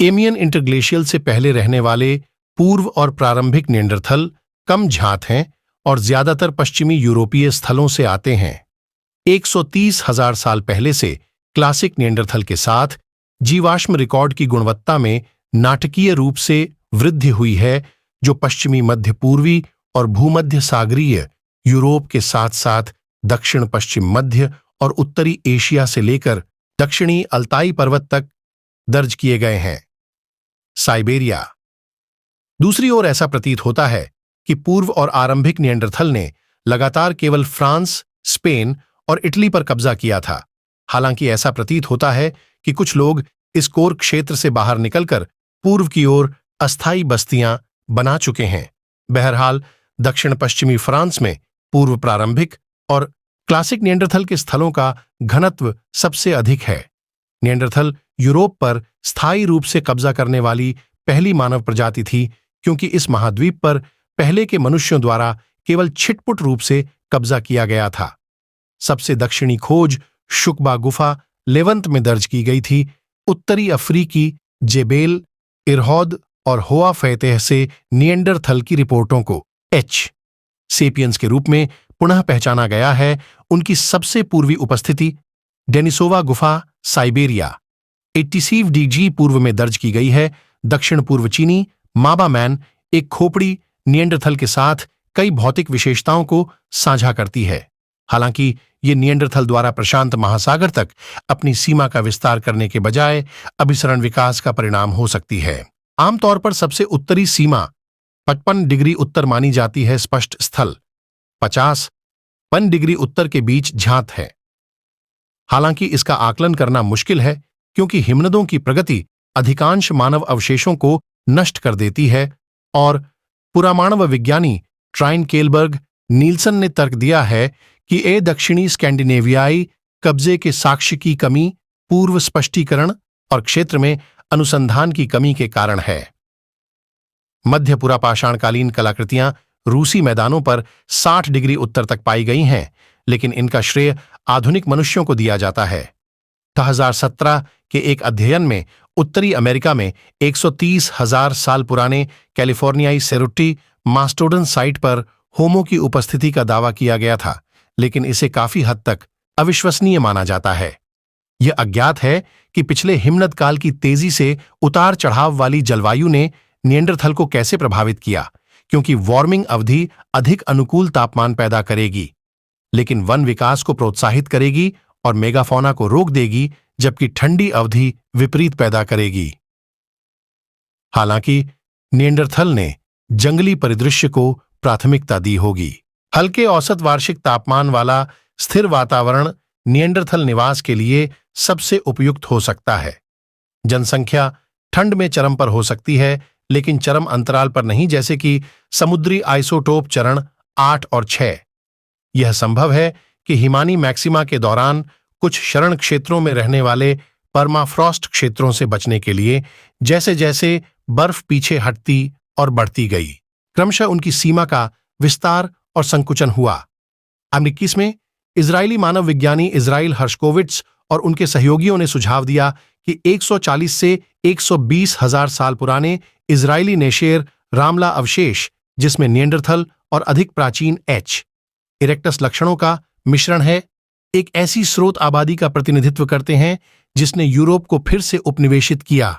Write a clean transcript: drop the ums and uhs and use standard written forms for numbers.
एमियन interglacial से पहले रहने वाले पूर्व और प्रारंभिक निएंडरथल कम झात हैं और ज्यादातर पश्चिमी यूरोपीय स्थलों से आते हैं। 130,000 साल पहले से क्लासिक निएंडरथल के साथ जीवाश्म रिकॉर्ड की गुणवत्ता में नाटकीय रूप से वृद्धि हुई है, जो पश्चिमी मध्य पूर्वी और भूमध्य सागरीय यूरोप के साथ साथ दक्षिण पश्चिम मध्य और उत्तरी एशिया से लेकर दक्षिणी अल्ताई पर्वत तक दर्ज किए गए हैं। साइबेरिया। दूसरी ओर ऐसा प्रतीत होता है कि पूर्व और आरंभिक निएंडरथल ने लगातार केवल फ्रांस, स्पेन और इटली पर कब्जा किया था। हालांकि ऐसा प्रतीत होता है कि कुछ लोग इस कोर क्षेत्र से बाहर निकलकर पूर्व की ओर अस्थायी बस्तियां बना चुके हैं। बहरहाल दक्षिण पश्चिमी फ्रांस में पूर्व प्रारंभिक और क्लासिक निएंडरथल के स्थलों का घनत्व सबसे अधिक है। निएंडरथल यूरोप पर स्थायी रूप से कब्जा करने वाली पहली मानव प्रजाति थी, क्योंकि इस महाद्वीप पर पहले के मनुष्यों द्वारा केवल छिटपुट रूप से कब्जा किया गया था। सबसे दक्षिणी खोज शुकबा गुफा लेवंत में दर्ज की गई थी। उत्तरी अफ्रीकी जेबेल, इरहौद और होआ फैतेह से निएंडरथल की रिपोर्टों को एच. सेपियंस के रूप में पुनः पहचाना गया है। उनकी सबसे पूर्वी उपस्थिति डेनिसोवा गुफा, साइबेरिया 87 DG पूर्व में दर्ज की गई है। दक्षिण पूर्व चीनी माबा मैन एक खोपड़ी निएंडरथल के साथ कई भौतिक विशेषताओं को साझा करती है। हालांकि ये निएंडरथल द्वारा प्रशांत महासागर तक अपनी सीमा का विस्तार करने के बजाय अभिसरण विकास का परिणाम हो सकती है। आमतौर पर सबसे उत्तरी सीमा 55 डिग्री उत्तर मानी जाती है। स्पष्ट स्थल 50 डिग्री उत्तर के बीच झात है। हालांकि इसका आकलन करना मुश्किल है, क्योंकि हिमनदों की प्रगति अधिकांश मानव अवशेषों को नष्ट कर देती है और पुरामाणव विज्ञानी ट्राइन केलबर्ग नील्सन ने तर्क दिया है कि ए दक्षिणी स्कैंडिनेवियाई कब्जे के साक्ष्य की कमी पूर्व स्पष्टीकरण और क्षेत्र में अनुसंधान की कमी के कारण है। मध्य पुरापाषाणकालीन कलाकृतियां रूसी मैदानों पर 60 डिग्री उत्तर तक पाई गई हैं, लेकिन इनका श्रेय आधुनिक मनुष्यों को दिया जाता है। 2017 के एक अध्ययन में उत्तरी अमेरिका में 130,000 साल पुराने कैलिफोर्नियाई सेरुट्टी मास्टोडन साइट पर होमो की उपस्थिति का दावा किया गया था, लेकिन इसे काफी हद तक अविश्वसनीय माना जाता है। यह अज्ञात है कि पिछले हिमनद काल की तेजी से उतार चढ़ाव वाली जलवायु ने निएंडरथल को कैसे प्रभावित किया, क्योंकि वार्मिंग अवधि अधिक अनुकूल तापमान पैदा करेगी, लेकिन वन विकास को प्रोत्साहित करेगी और मेगाफौना को रोक देगी, जबकि ठंडी अवधि विपरीत पैदा करेगी। हालांकि निएंडरथल ने जंगली परिदृश्य को प्राथमिकता दी होगी। हल्के औसत वार्षिक तापमान वाला स्थिर वातावरण निएंडरथल निवास के लिए सबसे उपयुक्त हो सकता है। जनसंख्या ठंड में चरम पर हो सकती है, लेकिन चरम अंतराल पर नहीं, जैसे कि समुद्री आइसोटोप चरण 8 और 6। यह संभव है कि हिमानी मैक्सिमा के दौरान कुछ शरण क्षेत्रों में रहने वाले परमाफ्रॉस्ट क्षेत्रों से बचने के लिए जैसे जैसे बर्फ पीछे हटती और बढ़ती गई, क्रमशः उनकी सीमा का विस्तार और संकुचन हुआ। 21 में इजरायली मानव विज्ञानी इजराइल हर्शकोविट्स और उनके सहयोगियों ने सुझाव दिया कि 140 से 120,000 साल पुराने इजरायली नेशेर रामला अवशेष, जिसमें निएंडरथल और अधिक प्राचीन एच. इरेक्टस लक्षणों का मिश्रण है, एक ऐसी स्रोत आबादी का प्रतिनिधित्व करते हैं जिसने यूरोप को फिर से उपनिवेशित किया।